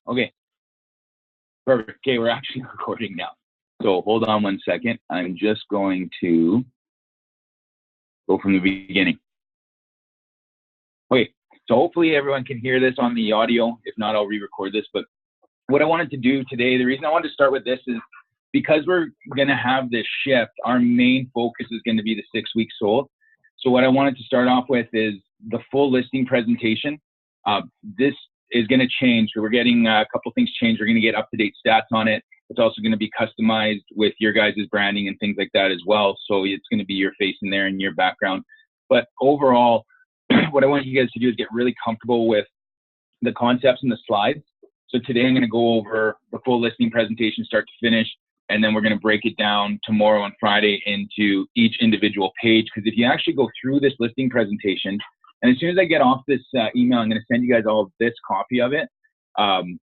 Okay, perfect. Okay, we're actually recording now. So hold on one second. I'm just going to go from the beginning. Okay, so hopefully everyone can hear this on the audio. If not, I'll re-record this. But what I wanted to do today, the reason I wanted to start with this is because we're going to have this shift, our main focus is going to be the 6 weeks sold. So what I wanted to start off with is the full listing presentation. This is going to change. So we're getting a couple things changed. We're going to get up-to-date stats on it. It's also going to be customized with your guys' branding and things like that as well. So it's going to be your face in there and your background. But overall, what I want you guys to do is get really comfortable with the concepts and the slides. So today I'm going to go over the full listing presentation start to finish, and then we're going to break it down tomorrow and Friday into each individual page. Because if you actually go through this listing presentation, and as soon as I get off this email, I'm going to send you guys all this copy of it.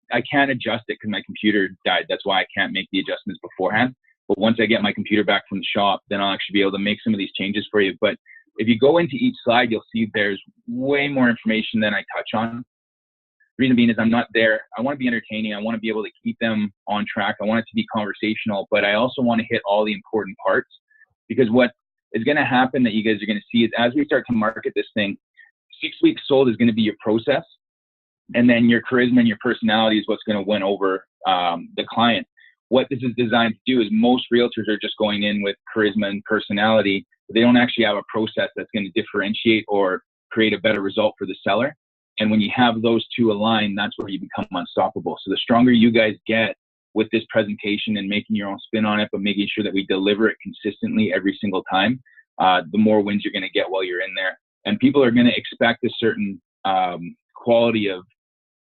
I can't adjust it because my computer died. That's why I can't make the adjustments beforehand. But once I get my computer back from the shop, then I'll actually be able to make some of these changes for you. But if you go into each slide, you'll see there's way more information than I touch on. The reason being is I'm not there. I want to be entertaining. I want to be able to keep them on track. I want it to be conversational, but I also want to hit all the important parts, because what is going to happen that you guys are going to see is as we start to market this thing, 6 weeks sold is going to be your process. And then your charisma and your personality is what's going to win over the client. What this is designed to do is most realtors are just going in with charisma and personality, but they don't actually have a process that's going to differentiate or create a better result for the seller. And when you have those two aligned, that's where you become unstoppable. So the stronger you guys get with this presentation and making your own spin on it, but making sure that we deliver it consistently every single time, the more wins you're going to get while you're in there. And people are going to expect a certain quality of,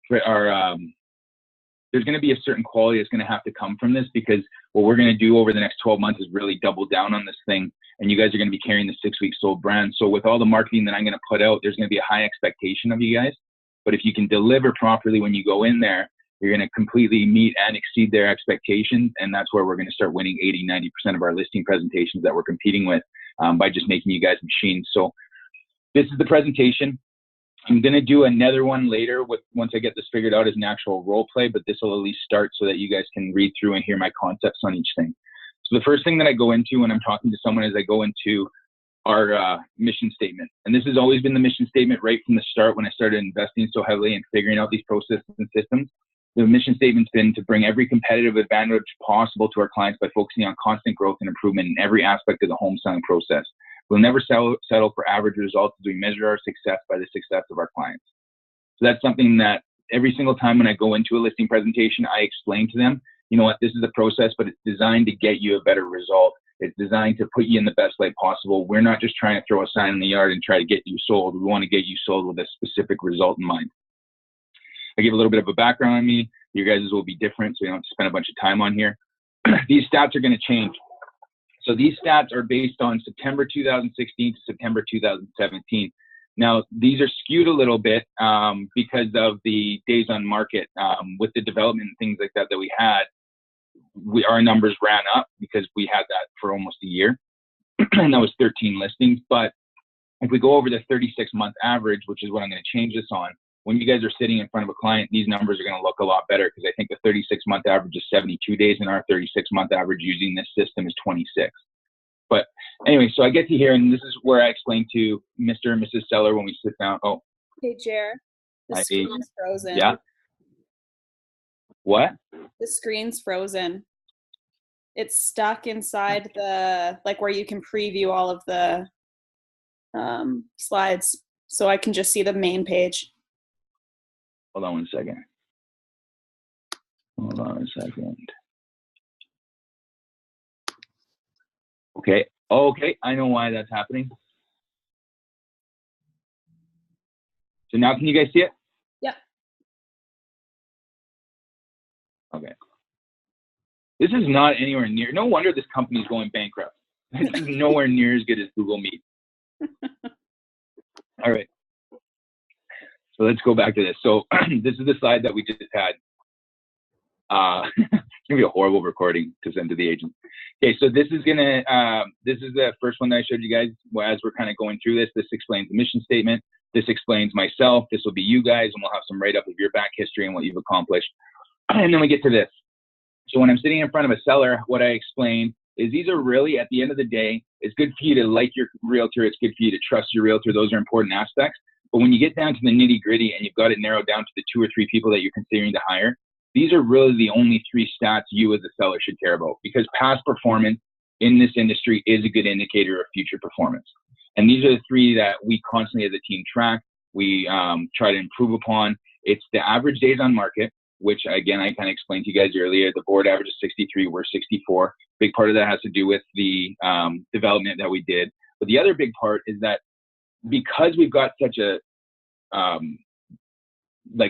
there's going to be a certain quality that's going to have to come from this, because what we're going to do over the next 12 months is really double down on this thing. And you guys are going to be carrying the 6 weeks sold brand. So with all the marketing that I'm going to put out, there's going to be a high expectation of you guys. But if you can deliver properly when you go in there, you're going to completely meet and exceed their expectations. And that's where we're going to start winning 80-90% of our listing presentations that we're competing with by just making you guys machines. So this is the presentation. I'm going to do another one later once I get this figured out as an actual role play, but this will at least start so that you guys can read through and hear my concepts on each thing. So the first thing that I go into when I'm talking to someone is I go into our mission statement. And this has always been the mission statement right from the start when I started investing so heavily and figuring out these processes and systems. The mission statement's been to bring every competitive advantage possible to our clients by focusing on constant growth and improvement in every aspect of the home selling process. We'll never settle for average results as we measure our success by the success of our clients. So that's something that every single time when I go into a listing presentation, I explain to them, you know what, this is a process, but it's designed to get you a better result. It's designed to put you in the best light possible. We're not just trying to throw a sign in the yard and try to get you sold. We want to get you sold with a specific result in mind. I give a little bit of a background on me. Your guys' will be different, so you don't have to spend a bunch of time on here. These stats are going to change. So these stats are based on September 2016 to September 2017. Now, these are skewed a little bit because of the days on market. With the development and things like that we had, our numbers ran up because we had that for almost a year. And that was 13 listings. But if we go over the 36-month average, which is what I'm going to change this on, when you guys are sitting in front of a client, these numbers are going to look a lot better, because I think the 36-month average is 72 days and our 36-month average using this system is 26. But anyway, so I get to here, and this is where I explain to Mr. and Mrs. Seller when we sit down. Oh. Hey, Jer. The screen's frozen. Yeah. What? The screen's frozen. It's stuck inside the, like, where you can preview all of the slides. So I can just see the main page. Hold on one second. Hold on a second. Okay. Okay. I know why that's happening. So now can you guys see it? Yep. Okay. This is not anywhere near. No wonder this company is going bankrupt. This is nowhere near as good as Google Meet. All right. So let's go back to this. So this is the slide that we just had. It's gonna be a horrible recording to send to the agent. Okay, so this is this is the first one that I showed you guys as we're kind of going through this. This explains the mission statement. This explains myself. This will be you guys, and we'll have some write-up of your back history and what you've accomplished. And then we get to this. So when I'm sitting in front of a seller, what I explain is these are really, at the end of the day, it's good for you to like your realtor. It's good for you to trust your realtor. Those are important aspects. But when you get down to the nitty gritty and you've got it narrowed down to the 2 or 3 people that you're considering to hire, these are really the only 3 stats you as a seller should care about, because past performance in this industry is a good indicator of future performance. And these are the 3 that we constantly as a team track. We try to improve upon. It's the average days on market, which again, I kind of explained to you guys earlier. The board average is 63, we're 64. Big part of that has to do with the development that we did. But the other big part is that because we've got such a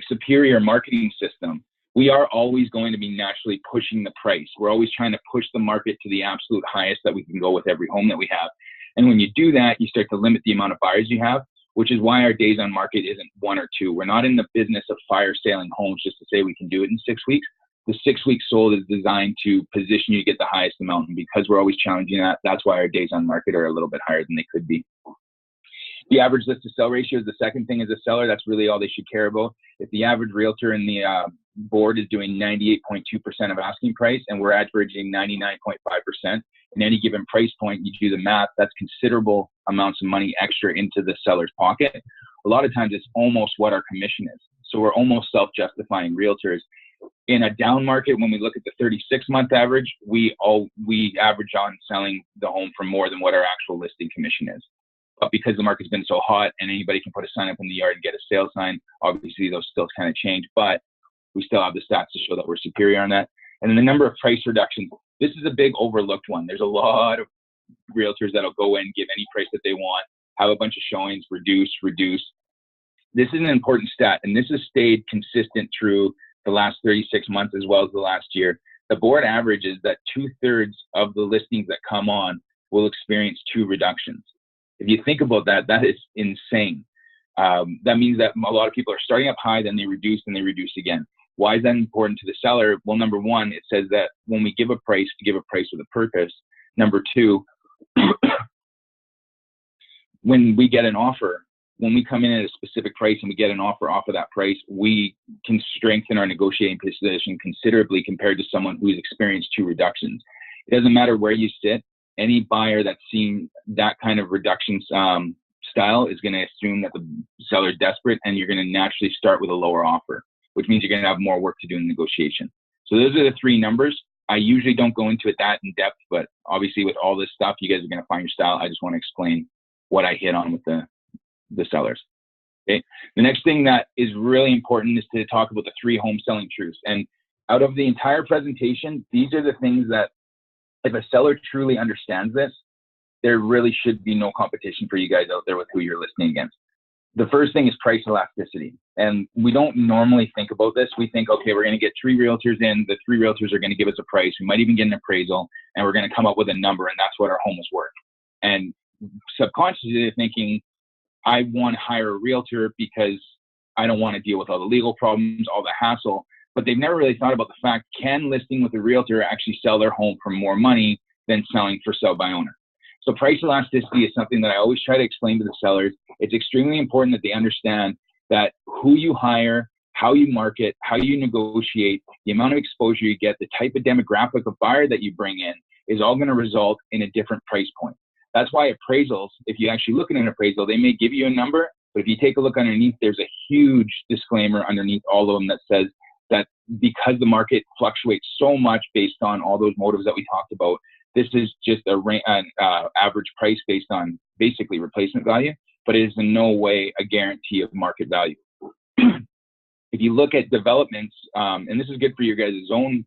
superior marketing system, we are always going to be naturally pushing the price. We're always trying to push the market to the absolute highest that we can go with every home that we have. And when you do that, you start to limit the amount of buyers you have, which is why our days on market isn't 1 or 2. We're not in the business of fire sailing homes just to say we can do it in 6 weeks. The 6 weeks sold is designed to position you to get the highest amount. And because we're always challenging that, that's why our days on market are a little bit higher than they could be. The average list to sell ratio is the second thing as a seller. That's really all they should care about. If the average realtor in the board is doing 98.2% of asking price and we're averaging 99.5%, in any given price point, you do the math, that's considerable amounts of money extra into the seller's pocket. A lot of times it's almost what our commission is. So we're almost self-justifying realtors. In a down market, when we look at the 36-month average, we average on selling the home for more than what our actual listing commission is. But because the market's been so hot and anybody can put a sign up in the yard and get a sale sign, obviously those still kind of change, but we still have the stats to show that we're superior on that. And then the number of price reductions. This is a big overlooked one. There's a lot of realtors that'll go in, give any price that they want, have a bunch of showings, reduce. This is an important stat, and this has stayed consistent through the last 36 months as well as the last year. The board average is that 2/3 of the listings that come on will experience 2 reductions. If you think about that, that is insane. That means that a lot of people are starting up high, then they reduce, and they reduce again. Why is that important to the seller? Well, number 1, it says that when we give a price, to give a price with a purpose. Number 2, when we get an offer, when we come in at a specific price and we get an offer off of that price, we can strengthen our negotiating position considerably compared to someone who's experienced 2 reductions. It doesn't matter where you sit. Any buyer that's seen that kind of reduction style is going to assume that the seller is desperate, and you're going to naturally start with a lower offer, which means you're going to have more work to do in negotiation. So those are the 3 numbers. I usually don't go into it that in depth, but obviously with all this stuff, you guys are going to find your style. I just want to explain what I hit on with the sellers. Okay. The next thing that is really important is to talk about the 3 home selling truths. And out of the entire presentation, these are the things that if a seller truly understands this, there really should be no competition for you guys out there with who you're listing against. The first thing is price elasticity. And we don't normally think about this. We think, okay, we're going to get 3 realtors in. The 3 realtors are going to give us a price. We might even get an appraisal, and we're going to come up with a number, and that's what our home is worth. And subconsciously, they're thinking, I want to hire a realtor because I don't want to deal with all the legal problems, all the hassle. But they've never really thought about the fact, can listing with a realtor actually sell their home for more money than selling for sell by owner? So price elasticity is something that I always try to explain to the sellers. It's extremely important that they understand that who you hire, how you market, how you negotiate, the amount of exposure you get, the type of demographic of buyer that you bring in is all going to result in a different price point. That's why appraisals, if you actually look at an appraisal, they may give you a number, but if you take a look underneath, there's a huge disclaimer underneath all of them that says that because the market fluctuates so much based on all those motives that we talked about, this is just an average price based on basically replacement value, but it is in no way a guarantee of market value. If you look at developments, and this is good for your guys' own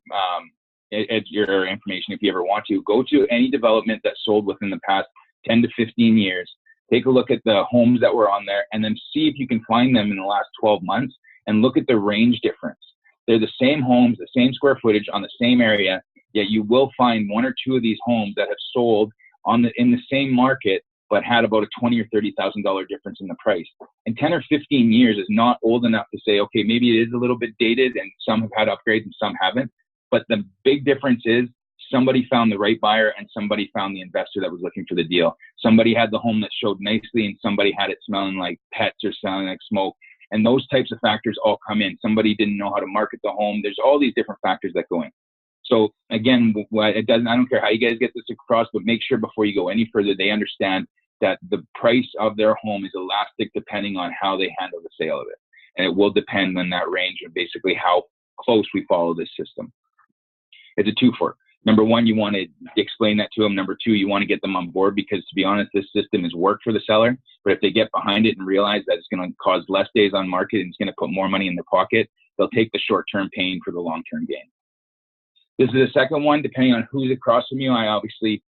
your information if you ever want to, go to any development that sold within the past 10 to 15 years, take a look at the homes that were on there, and then see if you can find them in the last 12 months and look at the range difference. They're the same homes, the same square footage on the same area, yet you will find 1 or 2 of these homes that have sold in the same market, but had about a $20,000 or $30,000 difference in the price. And 10 or 15 years is not old enough to say, okay, maybe it is a little bit dated and some have had upgrades and some haven't. But the big difference is somebody found the right buyer and somebody found the investor that was looking for the deal. Somebody had the home that showed nicely and somebody had it smelling like pets or smelling like smoke. And those types of factors all come in. Somebody didn't know how to market the home. There's all these different factors that go in. So again, I don't care how you guys get this across, but make sure before you go any further, they understand that the price of their home is elastic depending on how they handle the sale of it. And it will depend on that range of basically how close we follow this system. It's a two-for. Number one, you want to explain that to them. Number two, you want to get them on board because, to be honest, this system is work for the seller. But if they get behind it and realize that it's going to cause less days on market and it's going to put more money in their pocket, they'll take the short-term pain for the long-term gain. This is the second one. Depending on who's across from you, I obviously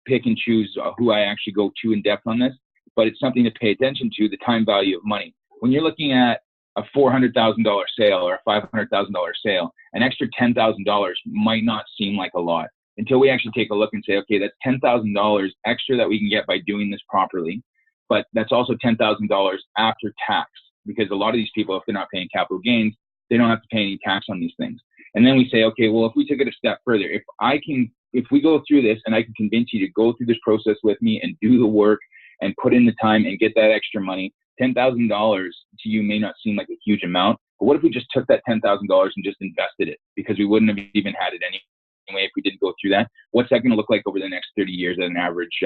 pick and choose who I actually go to in depth on this. But it's something to pay attention to, the time value of money. When you're looking at a $400,000 sale or a $500,000 sale, an extra $10,000 might not seem like a lot until we actually take a look and say, okay, that's $10,000 extra that we can get by doing this properly. But that's also $10,000 after tax, because a lot of these people, if they're not paying capital gains, they don't have to pay any tax on these things. And then we say, okay, well, if we took it a step further, if we go through this and I can convince you to go through this process with me and do the work and put in the time and get that extra money, $10,000 to you may not seem like a huge amount, but what if we just took that $10,000 and just invested it? Because we wouldn't have even had it anyway if we didn't go through that. What's that going to look like over the next 30 years at an average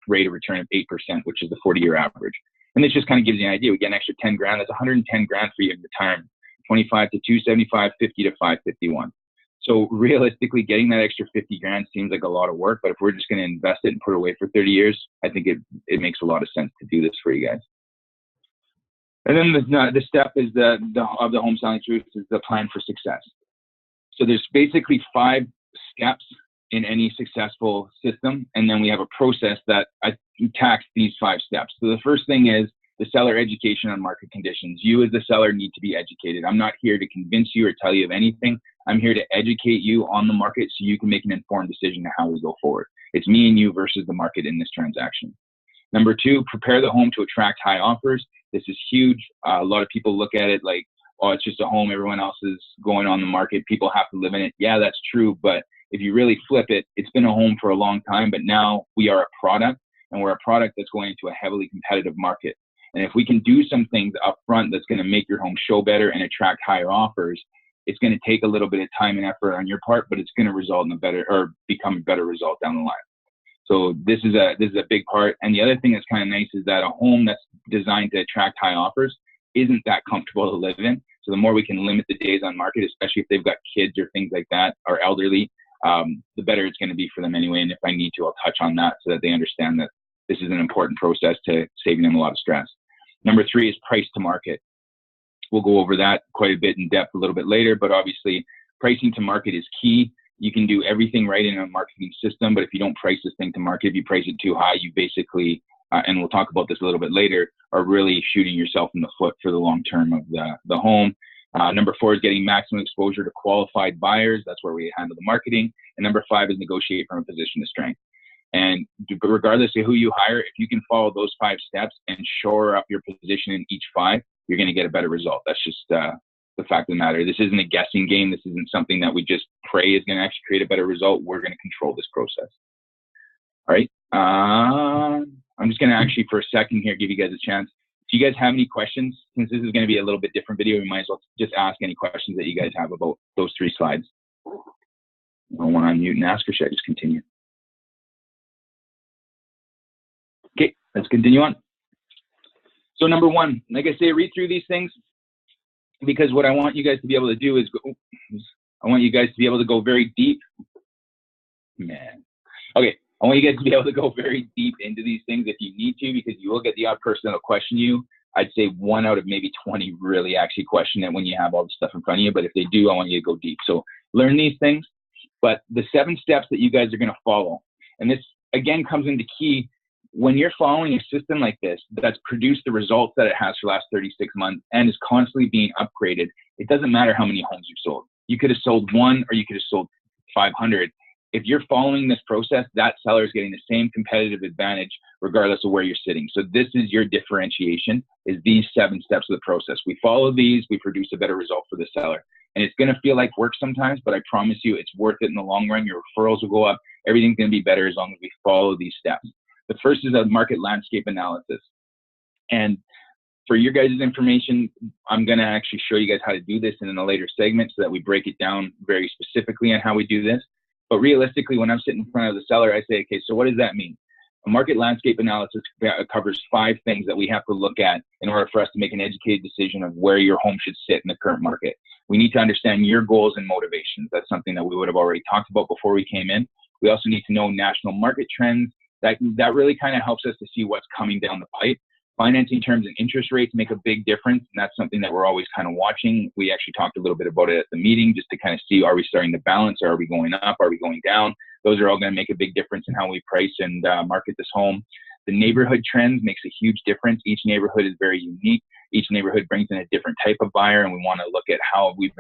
rate of return of 8%, which is the 40-year average? And this just kind of gives you an idea. We get an extra 10 grand. That's 110 grand for you in retirement. 25 to 275, 50 to 551. So realistically, getting that extra 50 grand seems like a lot of work, but if we're just going to invest it and put it away for 30 years, I think it makes a lot of sense to do this for you guys. And then the step is of the home selling truth is the plan for success. So there's basically 5 steps in any successful system, and then we have a process that attacks these 5 steps. So the first thing is the seller education on market conditions. You as the seller need to be educated. I'm not here to convince you or tell you of anything. I'm here to educate you on the market so you can make an informed decision on how we go forward. It's me and you versus the market in this transaction. Number 2, prepare the home to attract high offers. This is huge. A lot of people look at it like, oh, it's just a home. Everyone else is going on the market. People have to live in it. Yeah, that's true. But if you really flip it, it's been a home for a long time, but now we are a product, and we're a product that's going into a heavily competitive market. And if we can do some things up front that's going to make your home show better and attract higher offers, it's going to take a little bit of time and effort on your part, but it's going to result in a better or become a better result down the line. So this is a big part. And the other thing that's kind of nice is that a home that's designed to attract high offers isn't that comfortable to live in. So the more we can limit the days on market, especially if they've got kids or things like that, or elderly, the better it's going to be for them anyway. And if I need to, I'll touch on that so that they understand that this is an important process to saving them a lot of stress. Number 3 is price to market. We'll go over that quite a bit in depth a little bit later, but obviously pricing to market is key. You can do everything right in a marketing system, but if you don't price this thing to market, if you price it too high, you basically, and we'll talk about this a little bit later, are really shooting yourself in the foot for the long term of the home. Number 4 is getting maximum exposure to qualified buyers. That's where we handle the marketing. And number 5 is negotiate from a position of strength. And regardless of who you hire, if you can follow those 5 steps and shore up your position in each 5, you're going to get a better result. That's just the fact of the matter. This isn't a guessing game. This isn't something that we just pray is going to actually create a better result. We're going to control this process. All right. I'm just going to actually for a second here give you guys a chance. Do you guys have any questions? Since this is going to be a little bit different video, we might as well just ask any questions that you guys have about those 3 slides. I don't want to unmute and ask, or should I just continue? Okay, let's continue on. So number 1, like I say, read through these things, because what I want you guys to be able to do is I want you guys to be able to go very deep. Okay, I want you guys to be able to go very deep into these things if you need to, because you will get the odd person that'll question you. I'd say 1 out of maybe 20 really actually question it when you have all the stuff in front of you, but if they do, I want you to go deep. So learn these things, but the 7 steps that you guys are going to follow, and this again comes into key. When you're following a system like this that's produced the results that it has for the last 36 months and is constantly being upgraded, it doesn't matter how many homes you've sold. You could have sold 1 or you could have sold 500. If you're following this process, that seller is getting the same competitive advantage regardless of where you're sitting. So this is your differentiation, is these 7 steps of the process. We follow these, we produce a better result for the seller. And it's going to feel like work sometimes, but I promise you it's worth it in the long run. Your referrals will go up. Everything's going to be better as long as we follow these steps. The first is a market landscape analysis. And for your guys' information, I'm going to actually show you guys how to do this in a later segment so that we break it down very specifically on how we do this. But realistically, when I'm sitting in front of the seller, I say, okay, so what does that mean? A market landscape analysis covers 5 things that we have to look at in order for us to make an educated decision of where your home should sit in the current market. We need to understand your goals and motivations. That's something that we would have already talked about before we came in. We also need to know national market trends. That really kind of helps us to see what's coming down the pipe. Financing terms and interest rates make a big difference, and that's something that we're always kind of watching. We actually talked a little bit about it at the meeting just to kind of see, are we starting to balance, or are we going up, are we going down? Those are all going to make a big difference in how we price and market this home. The neighborhood trends makes a huge difference. Each neighborhood is very unique. Each neighborhood brings in a different type of buyer, and we want to look at how we've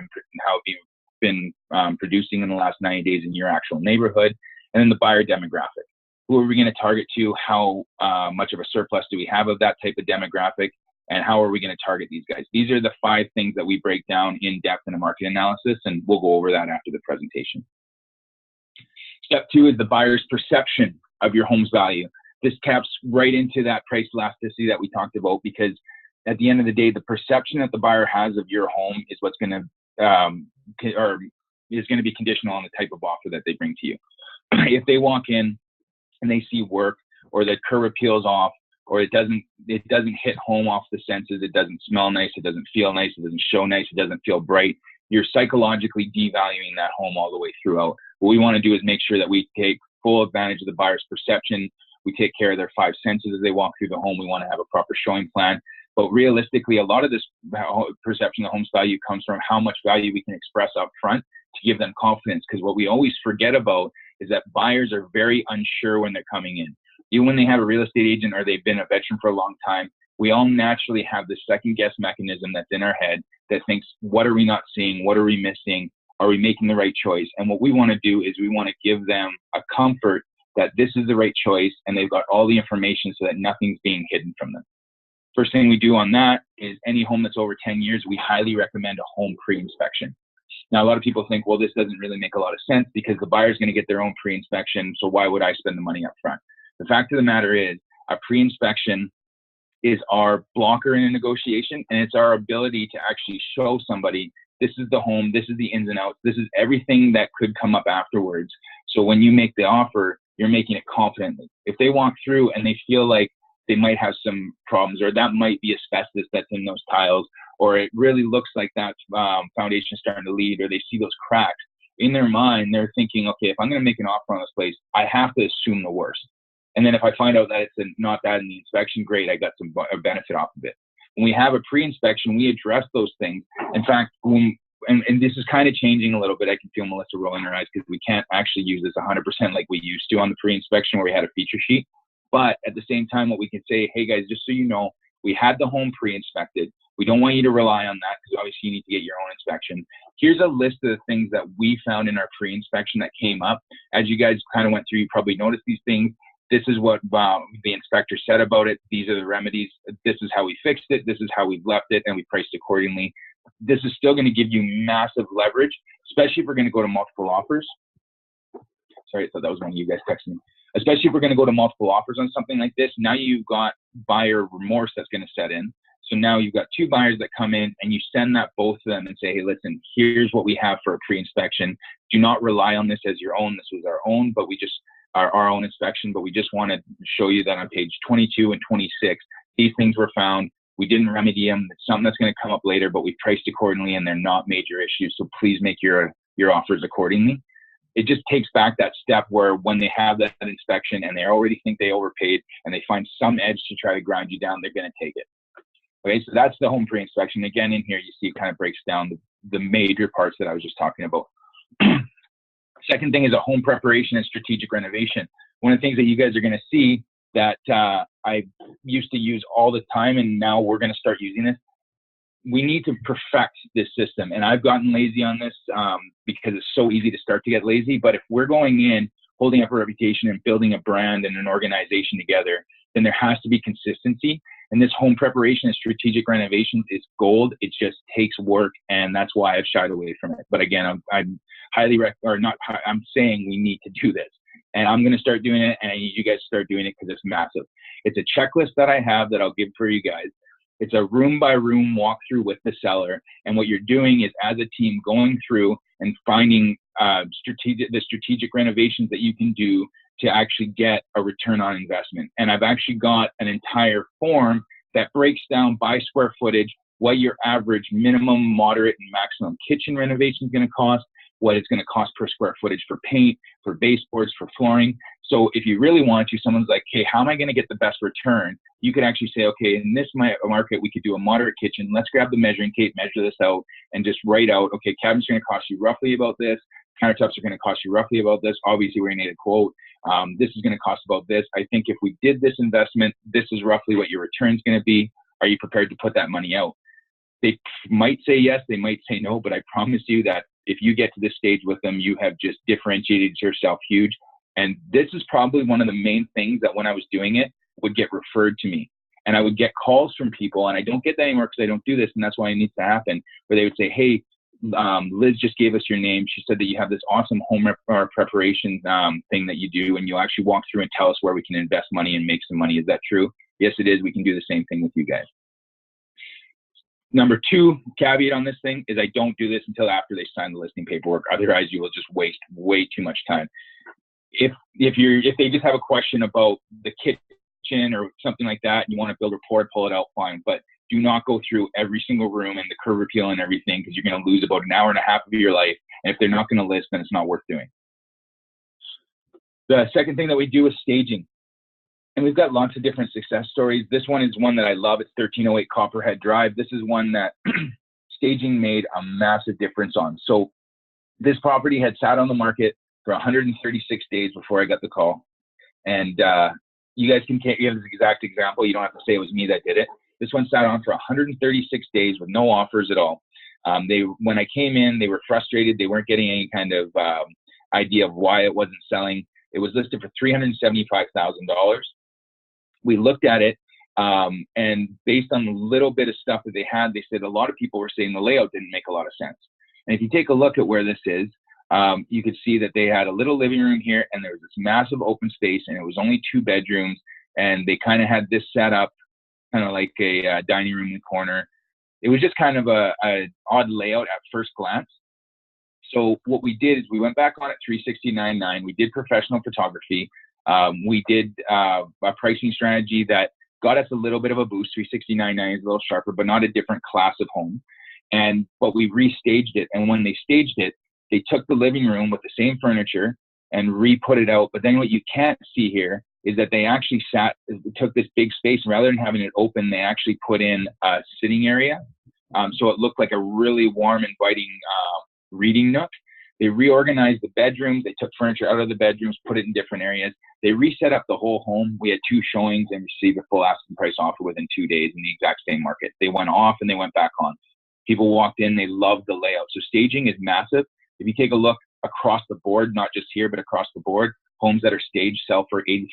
been producing in the last 90 days in your actual neighborhood. And then the buyer demographic. Who are we going to target to? How much of a surplus do we have of that type of demographic? And how are we going to target these guys? These are the 5 things that we break down in depth in a market analysis, and we'll go over that after the presentation. Step 2 is the buyer's perception of your home's value. This taps right into that price elasticity that we talked about, because at the end of the day, the perception that the buyer has of your home is what's going to, or is going to be conditional on the type of offer that they bring to you. If they walk in and they see work, or the curb appeals off, or it doesn't hit home off the senses, it doesn't smell nice, it doesn't feel nice, it doesn't show nice, it doesn't feel bright, you're psychologically devaluing that home all the way throughout. What we want to do is make sure that we take full advantage of the buyer's perception. We take care of their 5 senses as they walk through the home. We want to have a proper showing plan. But realistically, a lot of this perception of home's value comes from how much value we can express up front to give them confidence. Because what we always forget about is that buyers are very unsure when they're coming in. Even when they have a real estate agent or they've been a veteran for a long time, we all naturally have this second guess mechanism that's in our head that thinks, what are we not seeing? What are we missing? Are we making the right choice? And what we want to do is we want to give them a comfort that this is the right choice, and they've got all the information so that nothing's being hidden from them. First thing we do on that is any home that's over 10 years, we highly recommend a home pre-inspection. Now, a lot of people think, well, this doesn't really make a lot of sense because the buyer's going to get their own pre-inspection, so why would I spend the money up front? The fact of the matter is, a pre-inspection is our blocker in a negotiation, and it's our ability to actually show somebody, this is the home, this is the ins and outs, this is everything that could come up afterwards. So when you make the offer, you're making it confidently. If they walk through and they feel like they might have some problems, or that might be asbestos that's in those tiles, or it really looks like that foundation is starting to lead, or they see those cracks, in their mind, they're thinking, okay, if I'm going to make an offer on this place, I have to assume the worst. And then if I find out that it's not that in the inspection, great, I got some benefit off of it. When we have a pre-inspection, we address those things. In fact, and this is kind of changing a little bit. I can feel Melissa rolling her eyes because we can't actually use this 100% like we used to on the pre-inspection where we had a feature sheet. But at the same time, what we can say, hey guys, just so you know, we had the home pre-inspected. We don't want you to rely on that because obviously you need to get your own inspection. Here's a list of the things that we found in our pre-inspection that came up. As you guys kind of went through, you probably noticed these things. This is what the inspector said about it. These are the remedies. This is how we fixed it. This is how we've left it, and we priced accordingly. This is still going to give you massive leverage, especially if we're going to go to multiple offers. Sorry, I thought that was one of you guys texting me. Especially if we're going to go to multiple offers on something like this. Now you've got buyer remorse that's going to set in. So now you've got 2 buyers that come in, and you send that both of them and say, hey, listen, here's what we have for a pre-inspection. Do not rely on this as your own. This was our own, but we just our own inspection, but we just want to show you that on page 22 and 26, these things were found. We didn't remedy them. It's something that's going to come up later, but we priced accordingly, and they're not major issues. So please make your offers accordingly. It just takes back that step where when they have that inspection and they already think they overpaid and they find some edge to try to grind you down, they're going to take it. Okay, so that's the home pre-inspection. Again, in here, you see it kind of breaks down the major parts that I was just talking about. Second thing is a home preparation and strategic renovation. One of the things that you guys are going to see that I used to use all the time, and now we're going to start using this. We need to perfect this system. And I've gotten lazy on this because it's so easy to start to get lazy. But if we're going in, holding up a reputation and building a brand and an organization together, then there has to be consistency. And this home preparation and strategic renovations is gold. It just takes work, and that's why I've shied away from it. But again, I'm I'm saying we need to do this, and I'm going to start doing it, and I need you guys to start doing it because it's massive. It's a checklist that I have that I'll give for you guys. It's a room by room walkthrough with the seller, and what you're doing is, as a team, going through and finding the strategic renovations that you can do to actually get a return on investment. And I've actually got an entire form that breaks down by square footage what your average minimum, moderate, and maximum kitchen renovation is going to cost, what it's going to cost per square footage for paint, for baseboards, for flooring. So if you really want to, someone's like, hey, how am I going to get the best return? You could actually say, okay, in this market, we could do a moderate kitchen. Let's grab the measuring tape, measure this out, and just write out, okay, cabinets are going to cost you roughly about this. Countertops are going to cost you roughly about this. Obviously, we're going to need a quote. This is going to cost about this. I think if we did this investment, this is roughly what your return is going to be. Are you prepared to put that money out? They might say yes, they might say no, but I promise you that if you get to this stage with them, you have just differentiated yourself huge. And this is probably one of the main things that when I was doing it would get referred to me. And I would get calls from people, and I don't get that anymore because I don't do this, and that's why it needs to happen, where they would say, hey, Liz just gave us your name. She said that you have this awesome home preparation thing that you do, and you'll actually walk through and tell us where we can invest money and make some money. Is that true? Yes, it is. We can do the same thing with you guys. Number two caveat on this thing is I don't do this until after they sign the listing paperwork. Otherwise, you will just waste way too much time. If they just have a question about the kitchen or something like that, and you want to build rapport, pull it out, fine. But do not go through every single room and the curb appeal and everything, because you're going to lose about an hour and a half of your life. And if they're not going to list, then it's not worth doing. The second thing that we do is staging. And we've got lots of different success stories. This one is one that I love. It's 1308 Copperhead Drive. This is one that staging made a massive difference on. So this property had sat on the market for 136 days before I got the call. And you guys can give this exact example. You don't have to say it was me that did it. This one sat on for 136 days with no offers at all. When I came in, they were frustrated. They weren't getting any kind of idea of why it wasn't selling. It was listed for $375,000. We looked at it, and based on the little bit of stuff that they had, they said a lot of people were saying the layout didn't make a lot of sense. And if you take a look at where this is, you could see that they had a little living room here, and there was this massive open space, and it was only 2 bedrooms, and they kind of had this set up kind of like a dining room in the corner. It was just kind of a odd layout at first glance. So what we did is we went back on at $369,900. We did professional photography. We did a pricing strategy that got us a little bit of a boost. $369,900 is a little sharper, but not a different class of home. But we restaged it. And when they staged it, they took the living room with the same furniture and re-put it out. But then what you can't see here is that they actually took this big space, and rather than having it open, they actually put in a sitting area. So it looked like a really warm, inviting reading nook. They reorganized the bedrooms. They took furniture out of the bedrooms, put it in different areas. They reset up the whole home. We had 2 showings and received a full asking price offer within 2 days in the exact same market. They went off and they went back on. People walked in, they loved the layout. So staging is massive. If you take a look across the board, not just here, but across the board, homes that are staged sell for 83%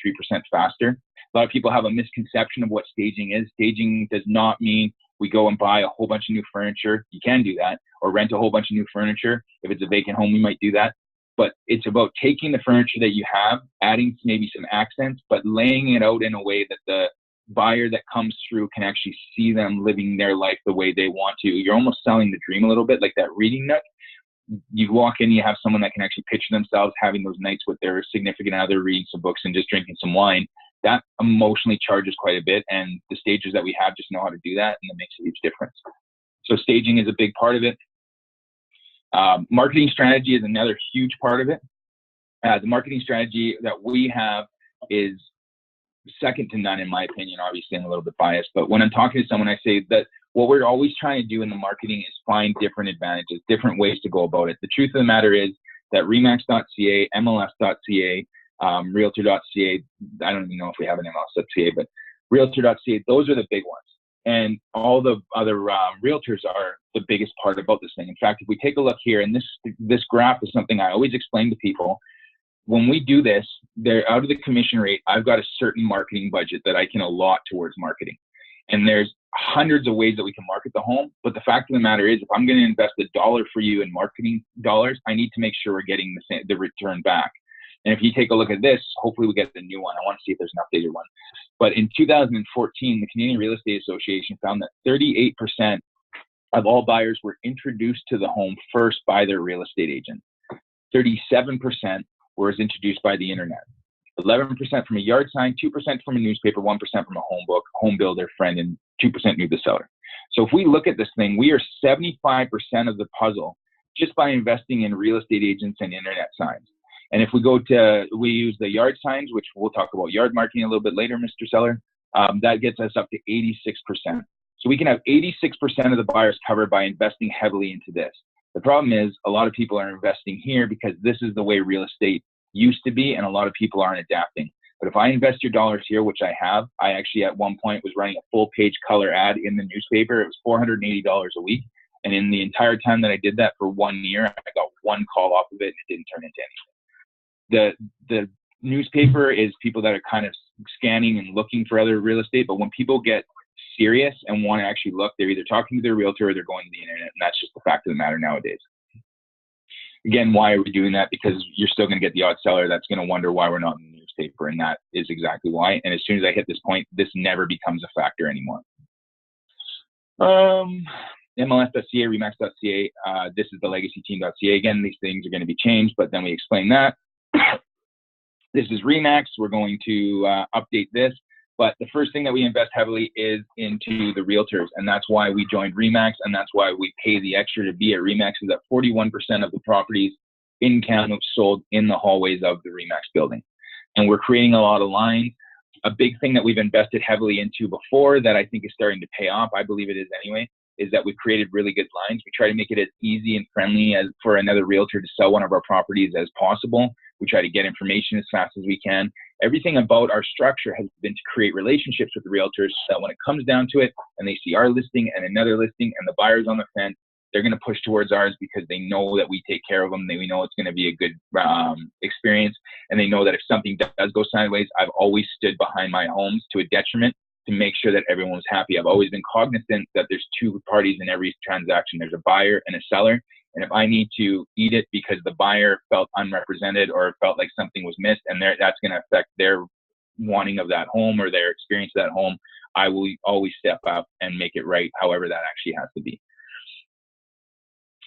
faster. A lot of people have a misconception of what staging is. Staging does not mean we go and buy a whole bunch of new furniture. You can do that, or rent a whole bunch of new furniture. If it's a vacant home, we might do that. But it's about taking the furniture that you have, adding maybe some accents, but laying it out in a way that the buyer that comes through can actually see them living their life the way they want to. You're almost selling the dream a little bit, like that reading nook. You walk in, you have someone that can actually picture themselves having those nights with their significant other, reading some books and just drinking some wine. That emotionally charges quite a bit, and the stagers that we have just know how to do that, and it makes a huge difference. So staging is a big part of it. Marketing strategy is another huge part of it. The marketing strategy that we have is second to none, in my opinion. Obviously, I'm a little bit biased, but when I'm talking to someone, I say that what we're always trying to do in the marketing is find different advantages, different ways to go about it. The truth of the matter is that Remax.ca, MLS.ca, Realtor.ca, I don't even know if we have an MLS.ca, but Realtor.ca, those are the big ones. And all the other realtors are the biggest part about this thing. In fact, if we take a look here, and this graph is something I always explain to people. when we do this, they're out of the commission rate. I've got a certain marketing budget that I can allot towards marketing. And there's hundreds of ways that we can market the home. But the fact of the matter is, if I'm going to invest $1 for you in marketing dollars, I need to make sure we're getting the return back. And if you take a look at this, hopefully we get the new one. I want to see if there's an updated one. But in 2014, the Canadian Real Estate Association found that 38% of all buyers were introduced to the home first by their real estate agent. 37% was introduced by the internet. 11% from a yard sign, 2% from a newspaper, 1% from a home builder friend, and 2% knew the seller. So if we look at this thing, we are 75% of the puzzle just by investing in real estate agents and internet signs. And if we use the yard signs, which we'll talk about yard marketing a little bit later, Mr. Seller, that gets us up to 86%. So we can have 86% of the buyers covered by investing heavily into this. The problem is a lot of people are investing here because this is the way real estate used to be, and a lot of people aren't adapting. But if I invest your dollars here, which I have, I actually at one point was running a full page color ad in the newspaper. It was $480 a week. And in the entire time that I did that for 1 year, I got one call off of it and it didn't turn into anything. The newspaper is people that are kind of scanning and looking for other real estate. But when people get serious and want to actually look, they're either talking to their realtor or they're going to the internet. And that's just the fact of the matter nowadays. Again, why are we doing that? Because you're still going to get the odd seller that's going to wonder why we're not in the newspaper, and that is exactly why. And as soon as I hit this point, this never becomes a factor anymore. MLS.ca, Remax.ca, this is the LegacyTeam.ca. Again, these things are going to be changed, but then we explain that. This is Remax. We're going to update this. But the first thing that we invest heavily is into the realtors, and that's why we joined Remax, and that's why we pay the extra to be at Remax, is that 41% of the properties in Canada sold in the hallways of the Remax building. And we're creating a lot of lines. A big thing that we've invested heavily into before that I think is starting to pay off, I believe it is anyway, is that we've created really good lines. We try to make it as easy and friendly as for another realtor to sell one of our properties as possible. We try to get information as fast as we can. Everything about our structure has been to create relationships with the realtors so that when it comes down to it and they see our listing and another listing and the buyer's on the fence, they're going to push towards ours because they know that we take care of them. We know it's going to be a good experience. And they know that if something does go sideways, I've always stood behind my homes to a detriment to make sure that everyone was happy. I've always been cognizant that there's two parties in every transaction. There's a buyer and a seller. And if I need to eat it because the buyer felt unrepresented or felt like something was missed, and that's going to affect their wanting of that home or their experience of that home, I will always step up and make it right, however that actually has to be.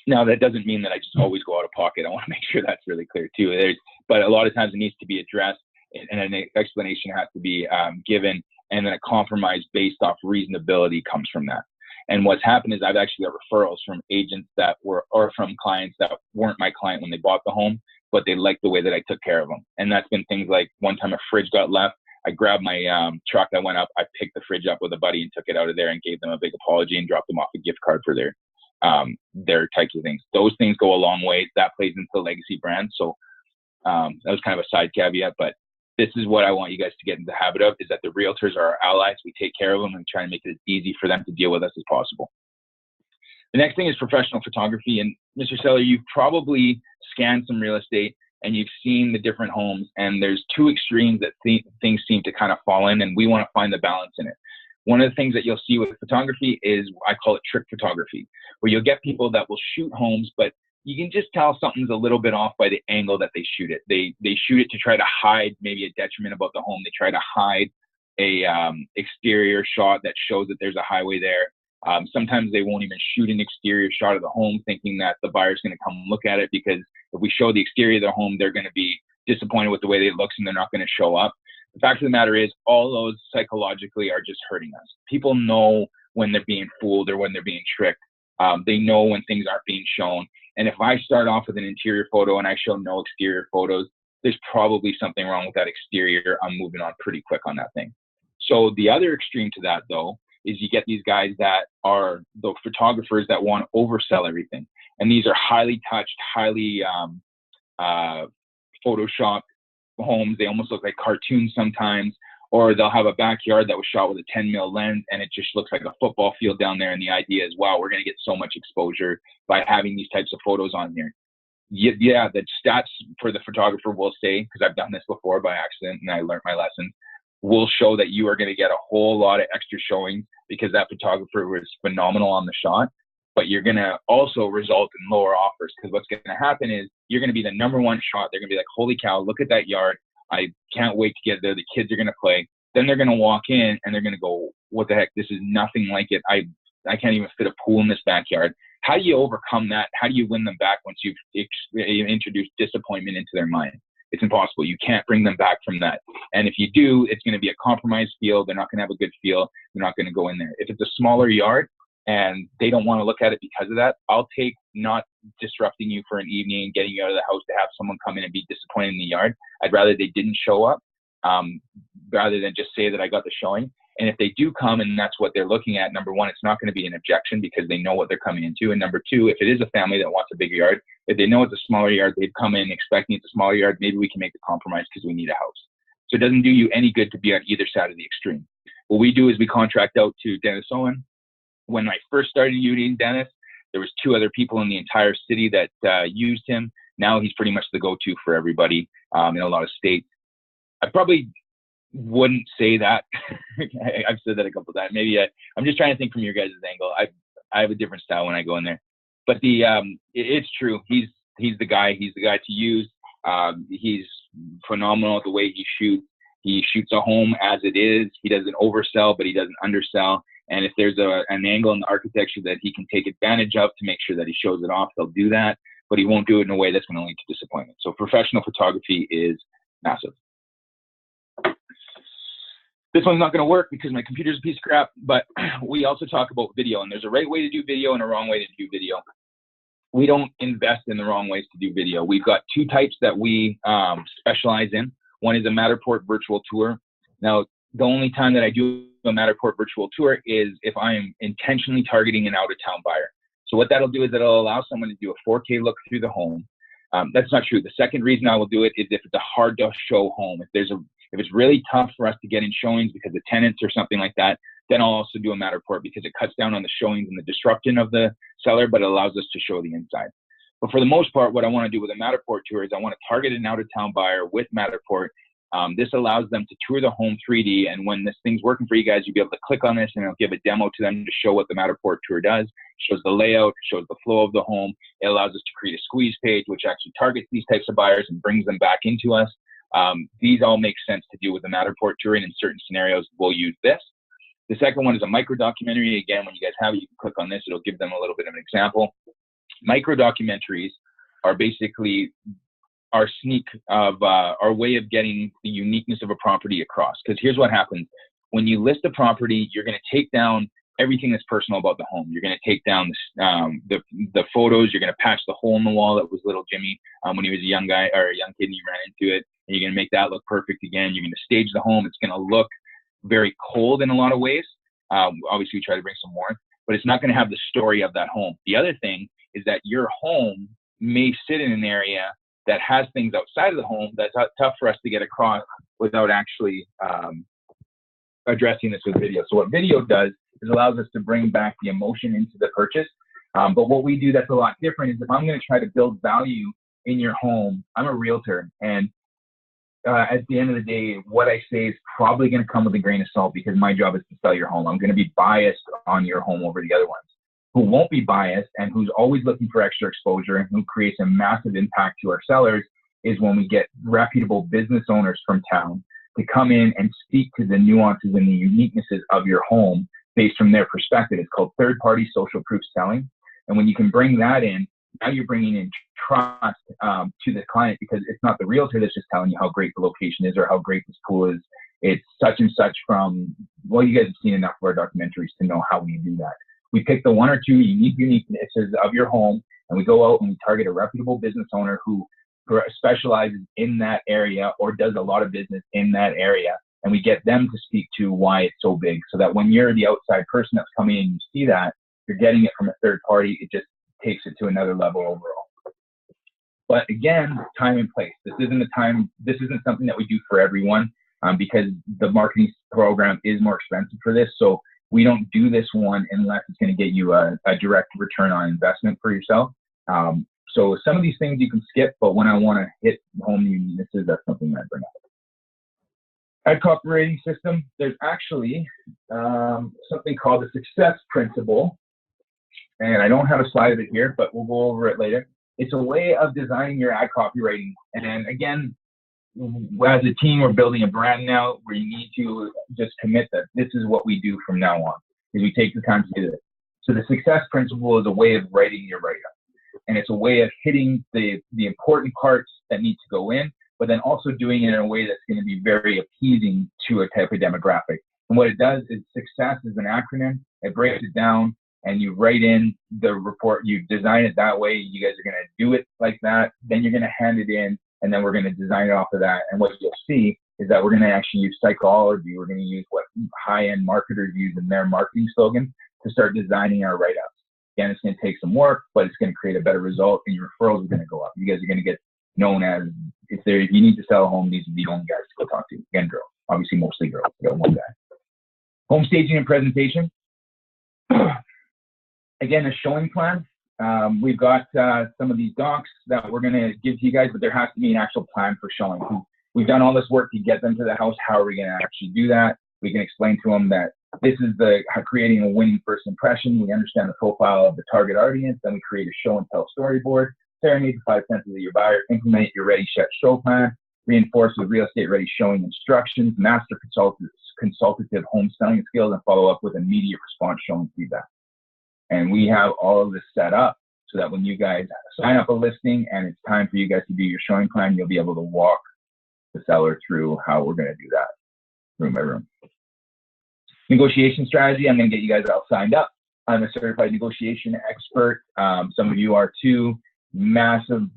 Now, that doesn't mean that I just always go out of pocket. I want to make sure that's really clear too. But a lot of times it needs to be addressed, and an explanation has to be given, and then a compromise based off reasonability comes from that. And what's happened is I've actually got referrals from agents that were, or from clients that weren't my client when they bought the home, but they liked the way that I took care of them. And that's been things like one time a fridge got left. I grabbed my truck, I went up, I picked the fridge up with a buddy and took it out of there and gave them a big apology and dropped them off a gift card for their types of things. Those things go a long way. That plays into the legacy brand. So that was kind of a side caveat, but this is what I want you guys to get into the habit of, is that the realtors are our allies. We take care of them and try to make it as easy for them to deal with us as possible. The next thing is professional photography. And Mr. Seller, you've probably scanned some real estate and you've seen the different homes, and there's two extremes that things seem to kind of fall in, and we want to find the balance in it. One of the things that you'll see with photography is, I call it trick photography, where you'll get people that will shoot homes, but you can just tell something's a little bit off by the angle that they shoot it. They shoot it to try to hide maybe a detriment about the home. They try to hide a exterior shot that shows that there's a highway there. Sometimes they won't even shoot an exterior shot of the home thinking that the buyer's going to come look at it, because if we show the exterior of the home, they're going to be disappointed with the way it looks and they're not going to show up. The fact of the matter is, all those psychologically are just hurting us. People know when they're being fooled or when they're being tricked. They know when things aren't being shown. And if I start off with an interior photo and I show no exterior photos, there's probably something wrong with that exterior. I'm moving on pretty quick on that thing. So the other extreme to that, though, is you get these guys that are the photographers that want to oversell everything. And these are highly touched, highly photoshopped homes. They almost look like cartoons sometimes. Or they'll have a backyard that was shot with a 10 mil lens and it just looks like a football field down there. And the idea is, wow, we're going to get so much exposure by having these types of photos on here. Yeah, the stats for the photographer will say, because I've done this before by accident and I learned my lesson, will show that you are going to get a whole lot of extra showings because that photographer was phenomenal on the shot. But you're going to also result in lower offers, because what's going to happen is you're going to be the number one shot. They're going to be like, holy cow, look at that yard. I can't wait to get there. The kids are going to play. Then they're going to walk in and they're going to go, what the heck? This is nothing like it. I can't even fit a pool in this backyard. How do you overcome that? How do you win them back once you've introduced disappointment into their mind? It's impossible. You can't bring them back from that. And if you do, it's going to be a compromised feel. They're not going to have a good feel. They're not going to go in there. If it's a smaller yard and they don't want to look at it because of that, I'll take not disrupting you for an evening and getting you out of the house to have someone come in and be disappointed in the yard. I'd rather they didn't show up rather than just say that I got the showing. And if they do come and that's what they're looking at, number one, it's not going to be an objection because they know what they're coming into. And number two, if it is a family that wants a bigger yard, if they know it's a smaller yard, they've come in expecting it's a smaller yard, maybe we can make the compromise because we need a house. So it doesn't do you any good to be on either side of the extreme. What we do is we contract out to Dennis Owen. When I first started using Dennis, there was 2 other people in the entire city that used him. Now he's pretty much the go-to for everybody in a lot of states. I probably wouldn't say that. I've said that a couple of times. Maybe I'm just trying to think from your guys' angle. I have a different style when I go in there, but it's true. He's the guy. He's the guy to use. He's phenomenal at the way he shoots. He shoots a home as it is. He doesn't oversell, but he doesn't undersell. And if there's an angle in the architecture that he can take advantage of to make sure that he shows it off, he'll do that. But he won't do it in a way that's going to lead to disappointment. So professional photography is massive. This one's not going to work because my computer's a piece of crap, but we also talk about video, and there's a right way to do video and a wrong way to do video. We don't invest in the wrong ways to do video. We've got 2 types that we specialize in. One is a Matterport virtual tour. Now, the only time that I do a Matterport virtual tour is if I am intentionally targeting an out-of-town buyer. So what that'll do is it'll allow someone to do a 4K look through the home. That's not true. The second reason I will do it is if it's a hard-to-show home. If it's really tough for us to get in showings because of tenants or something like that, then I'll also do a Matterport because it cuts down on the showings and the disruption of the seller, but it allows us to show the inside. But for the most part, what I want to do with a Matterport tour is I want to target an out-of-town buyer with Matterport. This allows them to tour the home 3D, and when this thing's working for you guys, you'll be able to click on this and it'll give a demo to them to show what the Matterport tour does. It shows the layout, it shows the flow of the home. It allows us to create a squeeze page, which actually targets these types of buyers and brings them back into us. These all make sense to do with the Matterport tour, and in certain scenarios, we'll use this. The second one is a micro documentary. Again, when you guys have it, you can click on this. It'll give them a little bit of an example. Micro documentaries are basically our sneak of our way of getting the uniqueness of a property across. Because here's what happens. When you list a property, you're going to take down everything that's personal about the home. You're going to take down the photos. You're going to patch the hole in the wall that was little Jimmy when he was a young guy or a young kid and he ran into it. And you're going to make that look perfect again. You're going to stage the home. It's going to look very cold in a lot of ways. Obviously, we try to bring some warmth, but it's not going to have the story of that home. The other thing is that your home may sit in an area that has things outside of the home that's tough for us to get across without actually addressing this with video. So what video does is allows us to bring back the emotion into the purchase. But what we do that's a lot different is if I'm going to try to build value in your home, I'm a realtor, and at the end of the day, what I say is probably going to come with a grain of salt because my job is to sell your home. I'm going to be biased on your home over the other ones. Who won't be biased and who's always looking for extra exposure and who creates a massive impact to our sellers is when we get reputable business owners from town to come in and speak to the nuances and the uniquenesses of your home based from their perspective. It's called third-party social proof selling. And when you can bring that in, now you're bringing in trust to the client because it's not the realtor that's just telling you how great the location is or how great this pool is. It's such and such from, well, you guys have seen enough of our documentaries to know how we do that. We pick the 1 or 2 uniquenesses of your home and we go out and we target a reputable business owner who specializes in that area or does a lot of business in that area. And we get them to speak to why it's so big so that when you're the outside person that's coming in and you see that, you're getting it from a third party. It just takes it to another level overall. But again, time and place. This isn't something that we do for everyone because the marketing program is more expensive for this. So we don't do this one unless it's going to get you a direct return on investment for yourself. So some of these things you can skip, but when I want to hit home uniquenesses, that's something that I bring up. Ad copy rating system, there's actually something called the success principle. And I don't have a slide of it here, but we'll go over it later. It's a way of designing your ad copywriting. And again, as a team, we're building a brand now where you need to just commit that this is what we do from now on, because we take the time to do this. So the success principle is a way of writing your write-up. And it's a way of hitting the important parts that need to go in, but then also doing it in a way that's going to be very appeasing to a type of demographic. And what it does is success is an acronym. It breaks it down, and you write in the report. You design it that way. You guys are going to do it like that. Then you're going to hand it in, and then we're going to design it off of that. And what you'll see is that we're going to actually use psychology. We're going to use what high-end marketers use in their marketing slogan to start designing our write-ups. Again, it's going to take some work, but it's going to create a better result, and your referrals are going to go up. You guys are going to get known as, if you need to sell a home, these are the only guys to go talk to. Again, girls. Obviously, mostly girls. You got one guy. Home staging and presentation. Again, a showing plan. We've got some of these docs that we're going to give to you guys, but there has to be an actual plan for showing. We've done all this work to get them to the house. How are we going to actually do that? We can explain to them that this is creating a winning first impression. We understand the profile of the target audience. Then we create a show and tell storyboard. Serenade the 5 senses of your buyer. Implement your ready, set, show plan. Reinforce with real estate ready showing instructions. Master consultative home selling skills, and follow up with immediate response showing feedback. And we have all of this set up so that when you guys sign up a listing and it's time for you guys to do your showing plan, you'll be able to walk the seller through how we're going to do that room by room. Negotiation strategy. I'm going to get you guys all signed up. I'm a certified negotiation expert. Some of you are too. Massive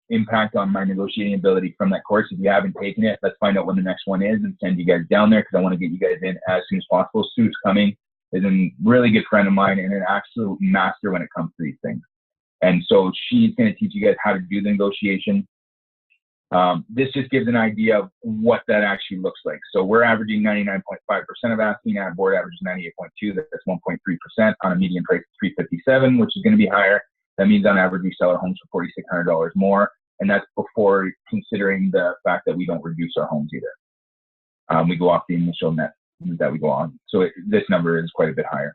impact on my negotiating ability from that course. If you haven't taken it, let's find out when the next one is and send you guys down there, because I want to get you guys in as soon as possible. Sue's coming. Is a really good friend of mine and an absolute master when it comes to these things. And so she's going to teach you guys how to do the negotiation. This just gives an idea of what that actually looks like. So we're averaging 99.5% of asking. Ad board averages 98.2. That's 1.3% on a median price of $357, which is going to be higher. That means on average we sell our homes for $4,600 more, and that's before considering the fact that we don't reduce our homes either. We go off the initial net that we go on. So this number is quite a bit higher.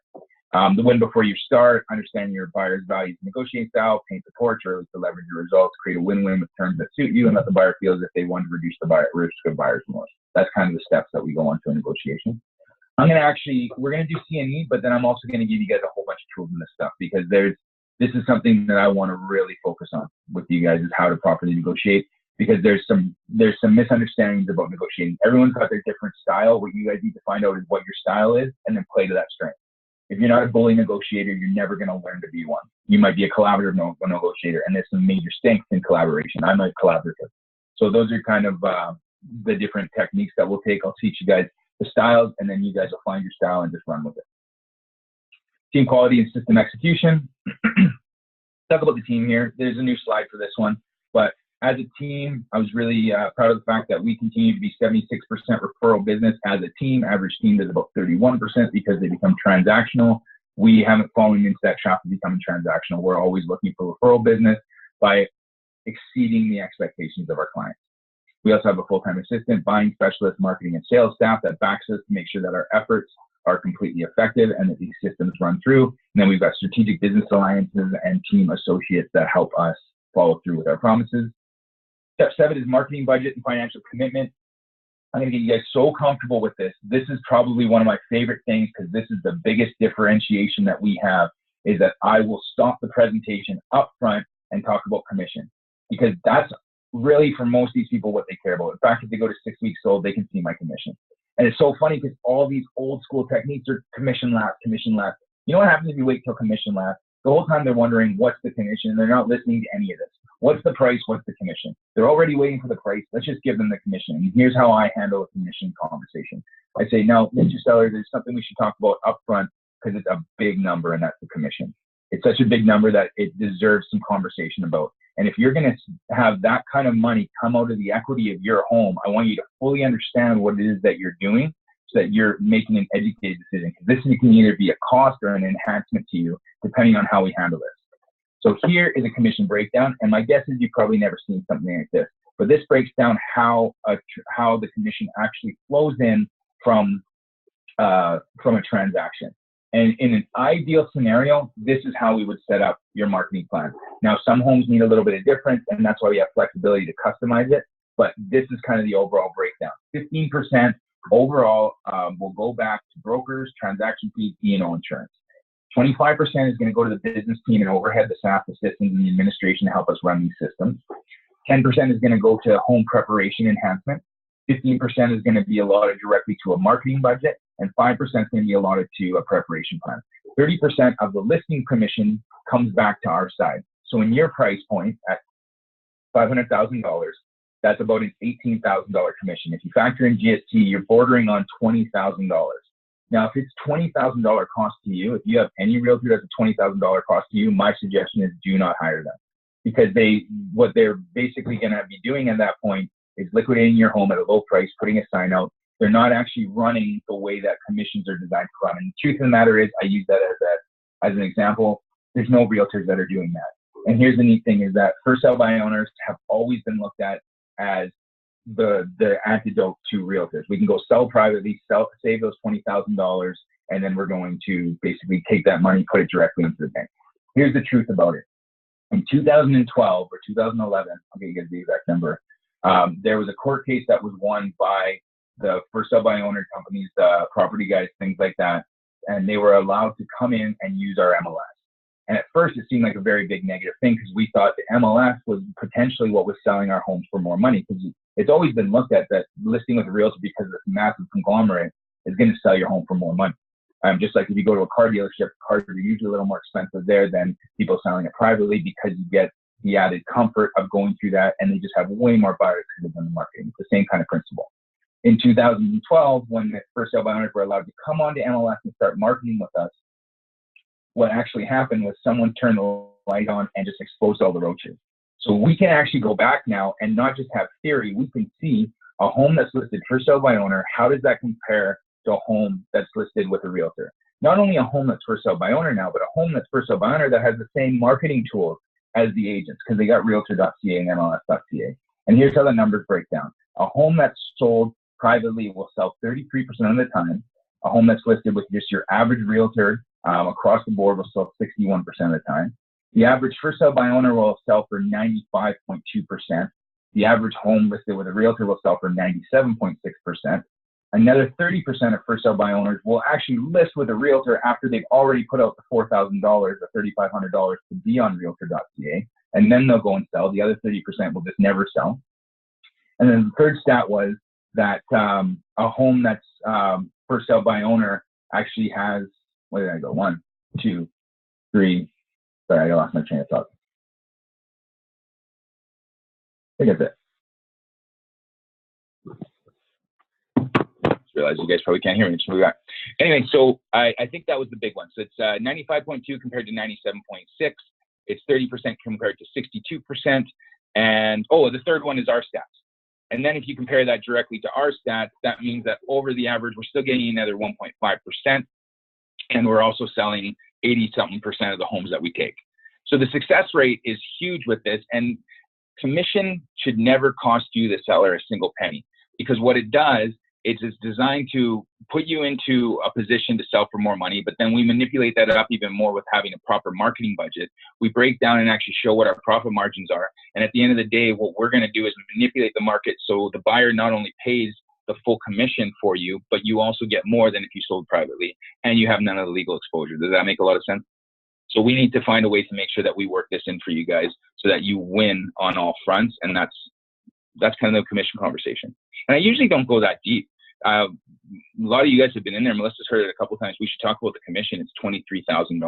The win before you start, understand your buyer's values, negotiating style, paint the torch, or to leverage your results, create a win-win with terms that suit you, and let the buyer feel as if they want to reduce the risk of buyer's remorse. That's kind of the steps that we go on to a negotiation. We're going to do C&E, but then I'm also going to give you guys a whole bunch of tools in this stuff, because this is something that I want to really focus on with you guys, is how to properly negotiate, because there's some misunderstandings about negotiating. Everyone's got their different style. What you guys need to find out is what your style is, and then play to that strength. If you're not a bully negotiator, you're never going to learn to be one. You might be a collaborative negotiator, and there's some major strengths in collaboration. I'm a collaborative. So those are kind of the different techniques that we'll take. I'll teach you guys the styles, and then you guys will find your style and just run with it. Team quality and system execution. Talk about the team here. There's a new slide for this one, but as a team, I was really proud of the fact that we continue to be 76% referral business as a team. Average team does about 31% because they become transactional. We haven't fallen into that trap of becoming transactional. We're always looking for referral business by exceeding the expectations of our clients. We also have a full-time assistant, buying specialist, marketing, and sales staff that backs us to make sure that our efforts are completely effective and that these systems run through. And then we've got strategic business alliances and team associates that help us follow through with our promises. Step 7 is marketing budget and financial commitment. I'm going to get you guys so comfortable with this. This is probably one of my favorite things, because this is the biggest differentiation that we have, is that I will stop the presentation up front and talk about commission, because that's really, for most of these people, what they care about. In fact, if they go to 6 weeks sold, they can see my commission. And it's so funny because all these old school techniques are commission last, commission last. You know what happens if you wait till commission last? The whole time they're wondering what's the commission. They're not listening to any of this. What's the price? What's the commission? They're already waiting for the price. Let's just give them the commission. And here's how I handle a commission conversation. I say, no, Mr. Seller, there's something we should talk about upfront, because it's a big number, and that's the commission. It's such a big number that it deserves some conversation about. And if you're going to have that kind of money come out of the equity of your home, I want you to fully understand what it is that you're doing, so that you're making an educated decision. Because this can either be a cost or an enhancement to you, depending on how we handle this. So here is a commission breakdown, and my guess is you've probably never seen something like this. But this breaks down how the commission actually flows in from a transaction. And in an ideal scenario, this is how we would set up your marketing plan. Now, some homes need a little bit of difference, and that's why we have flexibility to customize it. But this is kind of the overall breakdown. 15% overall will go back to brokers, transaction fees, E&O insurance. 25% is going to go to the business team and overhead, the staff, the systems, and the administration to help us run these systems. 10% is going to go to home preparation enhancement. 15% is going to be allotted directly to a marketing budget, and 5% is going to be allotted to a preparation plan. 30% of the listing commission comes back to our side. So in your price point at $500,000, that's about an $18,000 commission. If you factor in GST, you're bordering on $20,000. Now, if it's $20,000 cost to you, if you have any realtor that's a $20,000 cost to you, my suggestion is do not hire them, because what they're basically going to be doing at that point is liquidating your home at a low price, putting a sign out. They're not actually running the way that commissions are designed to run. And the truth of the matter is, I use that as an example. There's no realtors that are doing that. And here's the neat thing is that first sale by owners have always been looked at as the antidote to realtors. We can go sell privately, save those $20,000, and then we're going to basically take that money, put it directly into the bank. Here's the truth about it. In 2012 or 2011, I'll get you guys the exact number, there was a court case that was won by the first sale by owner companies, the property guys, things like that, and they were allowed to come in and use our MLS. And at first, it seemed like a very big negative thing because we thought the MLS was potentially what was selling our homes for more money, because it's always been looked at that listing with a realtor, because of this massive conglomerate, is going to sell your home for more money. Just like if you go to a car dealership, cars are usually a little more expensive there than people selling it privately, because you get the added comfort of going through that, and they just have way more buyers because of the marketing. It's the same kind of principle. In 2012, when the first sale by owners were allowed to come onto MLS and start marketing with us, what actually happened was someone turned the light on and just exposed all the roaches. So we can actually go back now and not just have theory. We can see a home that's listed for sale by owner. How does that compare to a home that's listed with a realtor? Not only a home that's for sale by owner now, but a home that's for sale by owner that has the same marketing tools as the agents, because they got realtor.ca and MLS.ca. And here's how the numbers break down. A home that's sold privately will sell 33% of the time. A home that's listed with just your average realtor across the board will sell 61% of the time. The average first sale by owner will sell for 95.2%. The average home listed with a realtor will sell for 97.6%. Another 30% of first sale by owners will actually list with a realtor after they've already put out the $4,000 or $3,500 to be on realtor.ca, and then they'll go and sell. The other 30% will just never sell. And then the third stat was that a home that's first sale by owner actually has, where did I go? 1, 2, 3. Sorry, I lost my train of thought. I think that's it. Just realized you guys probably can't hear me. Just move back. Anyway, so I think that was the big one. So it's 95.2 compared to 97.6. It's 30% compared to 62%. And the third one is our stats. And then if you compare that directly to our stats, that means that over the average, we're still getting another 1.5%. And we're also selling 80-something% of the homes that we take. So the success rate is huge with this. And commission should never cost you, the seller, a single penny. Because what it does, it's designed to put you into a position to sell for more money, but then we manipulate that up even more with having a proper marketing budget. We break down and actually show what our profit margins are. And at the end of the day, what we're going to do is manipulate the market so the buyer not only pays the full commission for you, but you also get more than if you sold privately, and you have none of the legal exposure. Does that make a lot of sense? So we need to find a way to make sure that we work this in for you guys so that you win on all fronts. And that's kind of the commission conversation. And I usually don't go that deep. A lot of you guys have been in there. Melissa's heard it a couple of times. We should talk about the commission. It's $23,000.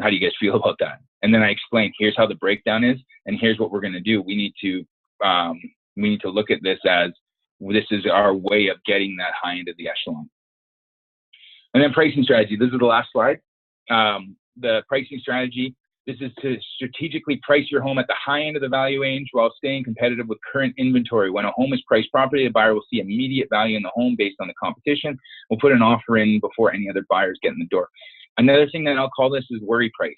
How do you guys feel about that? And then I explain, here's how the breakdown is, and here's what we're going to do. We need to look at this as this is our way of getting that high end of the echelon. And then pricing strategy. This is the last slide. The pricing strategy. This is to strategically price your home at the high end of the value range while staying competitive with current inventory. When a home is priced properly, the buyer will see immediate value in the home based on the competition. We'll put an offer in before any other buyers get in the door. Another thing that I'll call this is worry price.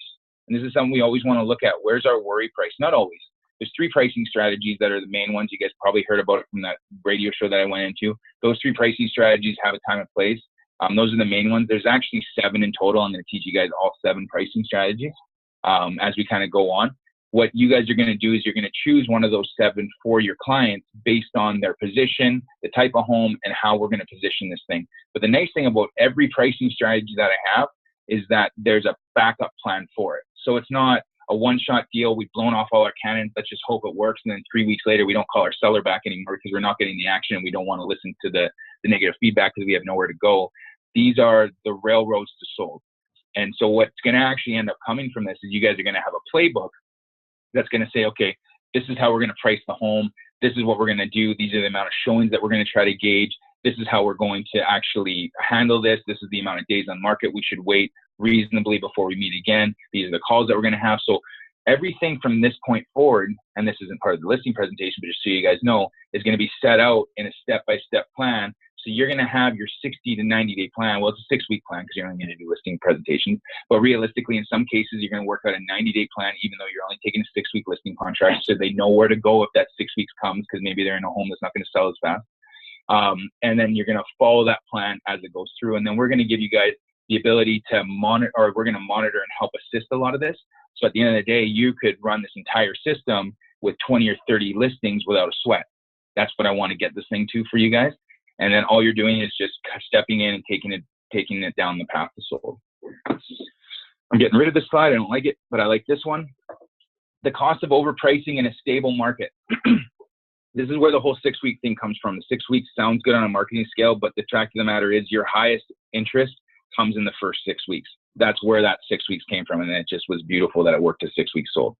And this is something we always want to look at. Where's our worry price? Not always. There's 3 pricing strategies that are the main ones. You guys probably heard about it from that radio show that I went into. Those 3 pricing strategies have a time and place. Those are the main ones. There's actually 7 in total. I'm going to teach you guys all 7 pricing strategies as we kind of go on. What you guys are going to do is you're going to choose one of those 7 for your clients based on their position, the type of home, and how we're going to position this thing. But the nice thing about every pricing strategy that I have is that there's a backup plan for it. So it's not a one-shot deal. We've blown off all our cannons. Let's just hope it works. And then 3 weeks later, we don't call our seller back anymore because we're not getting the action and we don't want to listen to the negative feedback because we have nowhere to go. These are the railroads to sold. And so what's going to actually end up coming from this is you guys are going to have a playbook that's going to say, okay, this is how we're going to price the home. This is what we're going to do. These are the amount of showings that we're going to try to gauge. This is how we're going to actually handle this. This is the amount of days on market we should wait reasonably before we meet again. These are the calls that we're going to have. So everything from this point forward, and this isn't part of the listing presentation, but just so you guys know, is going to be set out in a step-by-step plan. So you're going to have your 60 to 90-day plan. Well, it's a 6-week plan because you're only going to do listing presentations. But realistically, in some cases, you're going to work out a 90-day plan, even though you're only taking a 6-week listing contract, so they know where to go if that 6 weeks comes, because maybe they're in a home that's not going to sell as fast. And then you're going to follow that plan as it goes through. And then we're going to give you guys the ability to monitor, or we're going to monitor and help assist a lot of this. So at the end of the day, you could run this entire system with 20 or 30 listings without a sweat. That's what I want to get this thing to for you guys. And then all you're doing is just stepping in and taking it down the path to sold. I'm getting rid of this slide. I don't like it, but I like this one. The cost of overpricing in a stable market. This is where the whole 6-week thing comes from. The 6 weeks sounds good on a marketing scale, but the fact of the matter is your highest interest comes in the first 6 weeks. That's where that 6 weeks came from. And it just was beautiful that it worked at 6 weeks sold.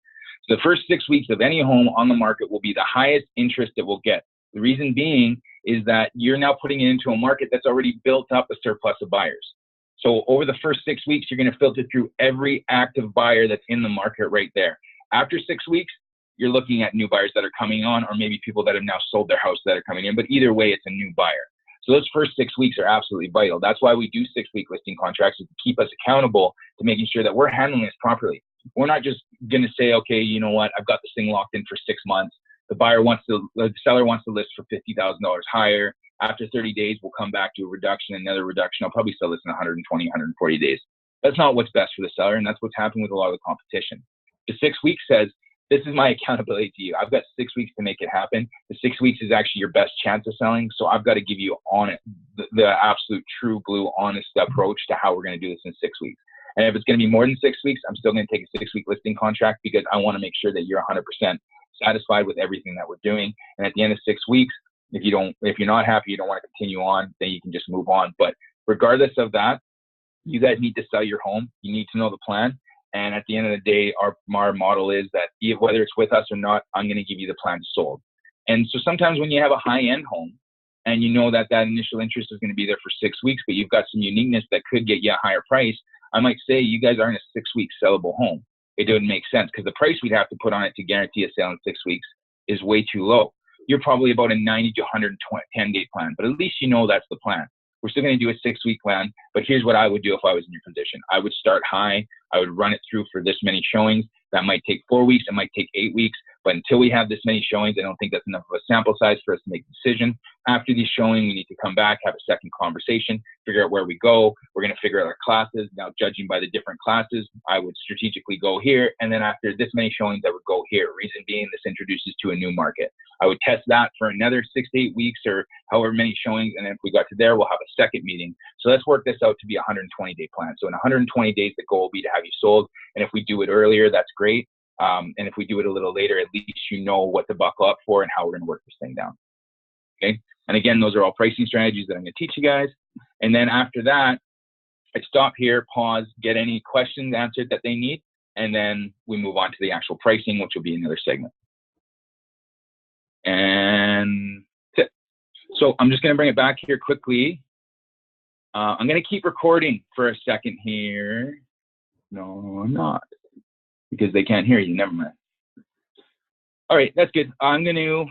So the first 6 weeks of any home on the market will be the highest interest it will get. The reason being is that you're now putting it into a market that's already built up a surplus of buyers. So over the first 6 weeks, you're going to filter through every active buyer that's in the market right there. After 6 weeks, you're looking at new buyers that are coming on, or maybe people that have now sold their house that are coming in. But either way, it's a new buyer. So those first 6 weeks are absolutely vital. That's why we do 6-week listing contracts, is to keep us accountable to making sure that we're handling this properly. We're not just going to say, okay, you know what, I've got this thing locked in for 6 months. The seller wants to list for $50,000 higher. After 30 days, we'll come back to a reduction, another reduction. I'll probably sell this in 120, 140 days. That's not what's best for the seller, and that's what's happening with a lot of the competition. The 6 weeks says, this is my accountability to you. I've got 6 weeks to make it happen. The 6 weeks is actually your best chance of selling, so I've got to give you the absolute true blue honest approach to how we're going to do this in 6 weeks. And if it's going to be more than 6 weeks, I'm still going to take a 6-week listing contract because I want to make sure that you're 100% satisfied with everything that we're doing. And at the end of 6 weeks, if you're not happy, you don't want to continue on, then you can just move on. But regardless of that, you guys need to sell your home. You need to know the plan. And at the end of the day, our model is that whether it's with us or not, I'm going to give you the plan sold. And so sometimes when you have a high-end home and you know that initial interest is going to be there for 6 weeks, but you've got some uniqueness that could get you a higher price, I might say you guys aren't a 6-week sellable home. It doesn't make sense because the price we'd have to put on it to guarantee a sale in 6 weeks is way too low. You're probably about a 90 to 110-day plan, but at least you know that's the plan. We're still going to do a 6-week plan, but here's what I would do if I was in your position. I would start high. I would run it through for this many showings. That might take 4 weeks. It might take 8 weeks. But until we have this many showings, I don't think that's enough of a sample size for us to make a decision. After these showings, we need to come back, have a second conversation, figure out where we go. We're going to figure out our classes. Now, judging by the different classes, I would strategically go here. And then after this many showings, I would go here. Reason being, this introduces to a new market. I would test that for another 6 to 8 weeks or however many showings. And then if we got to there, we'll have a second meeting. So let's work this out to be a 120-day plan. So in 120 days, the goal will be to have you sold. And if we do it earlier, that's great. And if we do it a little later, at least you know what to buckle up for and how we're going to work this thing down. Okay. And again, those are all pricing strategies that I'm going to teach you guys. And then after that, I stop here, pause, get any questions answered that they need. And then we move on to the actual pricing, which will be another segment. And that's it. So I'm just going to bring it back here quickly. I'm going to keep recording for a second here. No, I'm not. Because they can't hear you. Never mind. All right, that's good. I'm going to